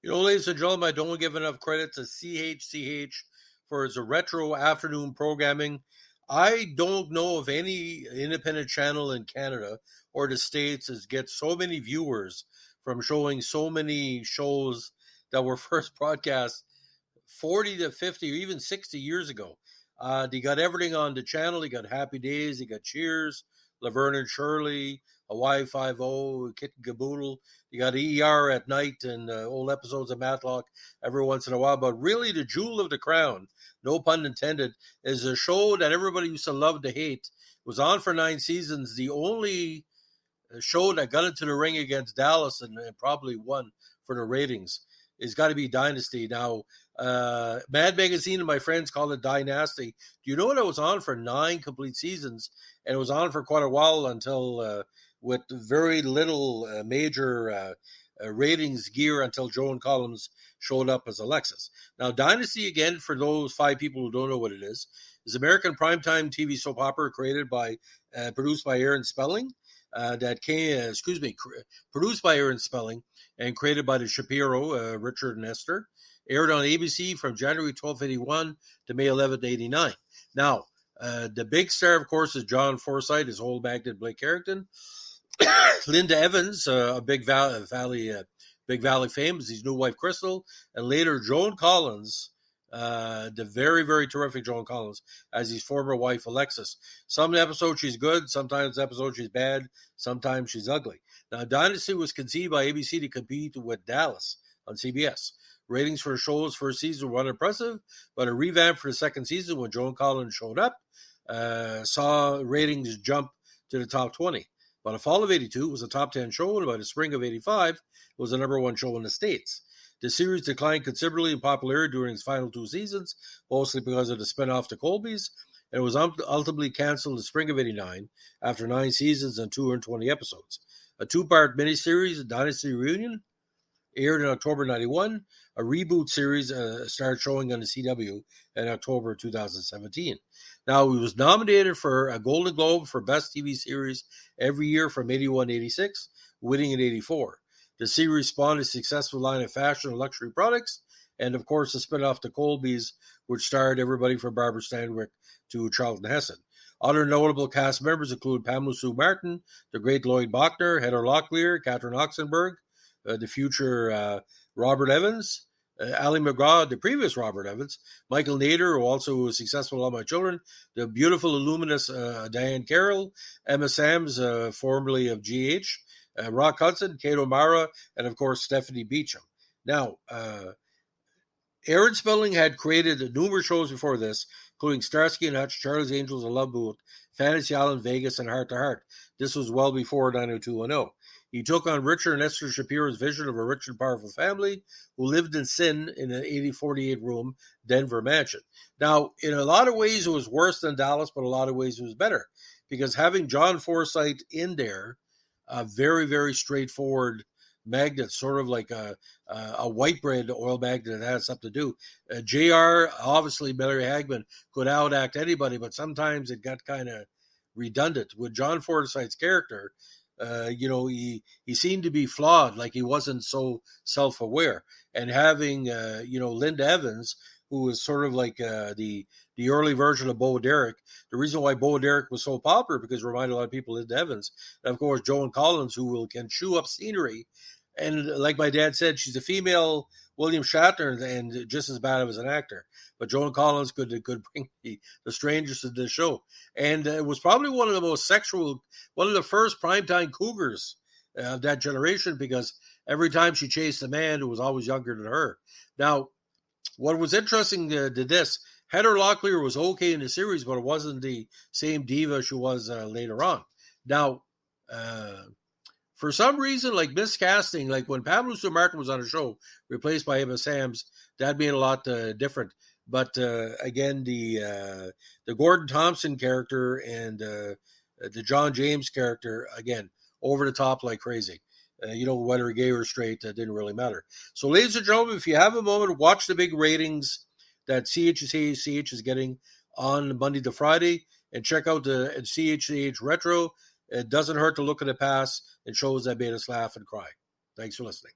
Ladies and gentlemen, I don't give enough credit to CHCH for its retro afternoon programming. I don't know of any independent channel in Canada or the States that gets so many viewers from showing so many shows that were first broadcast 40 to 50 or even 60 years ago. They got everything on the channel. They got Happy Days, they got Cheers, Laverne and Shirley, Hawaii Five-O, Kit and Caboodle. You got ER at night and old episodes of Matlock every once in a while. But really, the jewel of the crown, no pun intended, is a show that everybody used to love to hate. It was on for 9 seasons. The only show that got into the ring against Dallas and probably won for the ratings is got to be Dynasty. Now, Mad Magazine and my friends call it Dynasty. Do you know what it was on for 9 complete seasons? And it was on for quite a while until, with very little major ratings gear, until Joan Collins showed up as Alexis. Now, Dynasty, again, for those 5 people who don't know what it is American primetime TV soap opera created by, produced by Aaron Spelling. Produced by Aaron Spelling and created by the Shapiro, Richard and Esther. Aired on ABC from January 12th, 81 to May 11th, 89. Now, the big star, of course, is John Forsythe, his whole Magnet Blake Carrington. Linda Evans, a Big Valley fame, is his new wife, Crystal. And later, Joan Collins, the very, very terrific Joan Collins, as his former wife, Alexis. Some episodes she's good, sometimes episodes she's bad, sometimes she's ugly. Now, Dynasty was conceived by ABC to compete with Dallas on CBS. Ratings for the show's first season were unimpressive, but a revamp for the second season when Joan Collins showed up saw ratings jump to the top 20. By the fall of 82, it was a top 10 show, and by the spring of 85, it was the number 1 show in the States. The series declined considerably in popularity during its final 2 seasons, mostly because of the spinoff to Colby's, and it was ultimately canceled in the spring of 89 after 9 seasons and 220 episodes. A 2-part miniseries, Dynasty Reunion, aired in October 91. A reboot series started showing on the CW in October 2017. Now, it was nominated for a Golden Globe for Best TV Series every year from 81 to 86, winning in 84. The series spawned a successful line of fashion and luxury products, and of course the spin-off to Colby's, which starred everybody from Barbara Stanwyck to Charlton Heston. Other notable cast members include Pamela Sue Martin, the great Lloyd Bachner, Heather Locklear, Catherine Oxenberg, the future Robert Evans, Ali McGraw, the previous Robert Evans, Michael Nader, who also was successful in All My Children, the beautiful, luminous Diane Carroll, Emma Sams, formerly of GH, Rock Hudson, Kate O'Mara, and of course Stephanie Beacham. Now, Aaron Spelling had created numerous shows before this, including Starsky and Hutch, Charlie's Angels, and Love Boat, Fantasy Island, Vegas, and Heart to Heart. This was well before 90210. He took on Richard and Esther Shapiro's vision of a rich and powerful family who lived in sin in an 48-room Denver mansion. Now, in a lot of ways, it was worse than Dallas, but in a lot of ways, it was better. Because having John Forsythe in there, a very, very straightforward magnet, sort of like a white bread oil magnet that has something to do. JR, obviously, Mary Hagman could outact anybody, but sometimes it got kind of redundant. With John Forsythe's character, he seemed to be flawed, like he wasn't so self-aware. And having, Linda Evans, who was sort of like the early version of Bo Derek. The reason why Bo Derek was so popular because it reminded a lot of people of Linda Evans. And of course, Joan Collins, who can chew up scenery. And like my dad said, she's a female William Shatner and just as bad as an actor. But Joan Collins could bring the strangers to the show. And it was probably one of the most sexual, one of the first primetime cougars of that generation, because every time she chased a man who was always younger than her. Now, what was interesting to this, Heather Locklear was okay in the series, but it wasn't the same diva she was later on. Now, for some reason, like miscasting, like when Pamela Sue Martin was on the show, replaced by Emma Sams, that made a lot different. But again, the Gordon Thompson character and the John James character, again, over the top like crazy. Whether gay or straight, that didn't really matter. So, ladies and gentlemen, if you have a moment, watch the big ratings that CHCH is getting on Monday to Friday, and check out the CHCH Retro. It doesn't hurt to look at the past. It shows that made us laugh and cry. Thanks for listening.